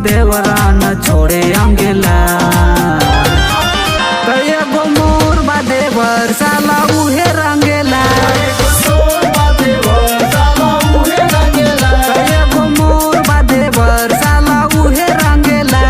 देवरा न छोड़े अंगेला। कईगो मोर बा देवर साला उहे रंगेला। कईगो मोर बा देवर साला उहे रंगेला।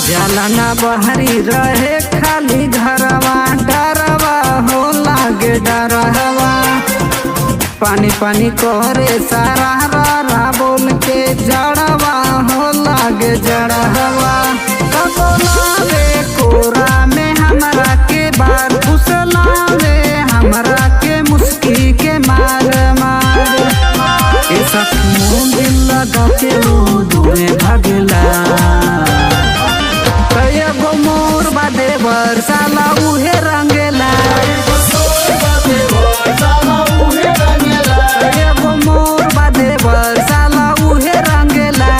जलना बहरी रहे खाली घरवा, डरवा हो लागे डरवा। पानी पानी करे सारा रा बोल के जड़वा हो लागे जड़वा। कबोलावे कोरा में हमरा के बार फुसलावे, हमरा के मुस्की के मार मार। ऐसा मुंह दिल लगा के वो दूरे भागेला। कईगो मोर बा देवर साला उहे रंगेला। कईगो मोर बा देवर साला उहे रंगेला।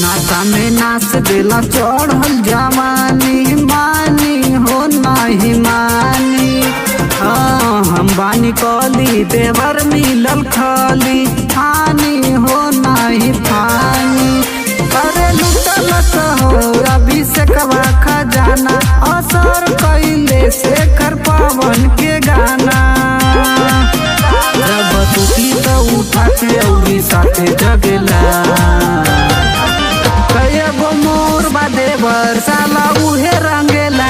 नाता में नाच देला चढ़ल जवानी, मानी हो नाही मानी। हम बानी कली देवर मिलल खाली, हानि हो नाही फानी। अरे लुटल हो अभिषेक खजाना, असर कैले शेखर पवन के गाना। जब टूटी तो उठा के औरी साथे जगेला। कईगो मोर बा देवर साला उहे रंगेला।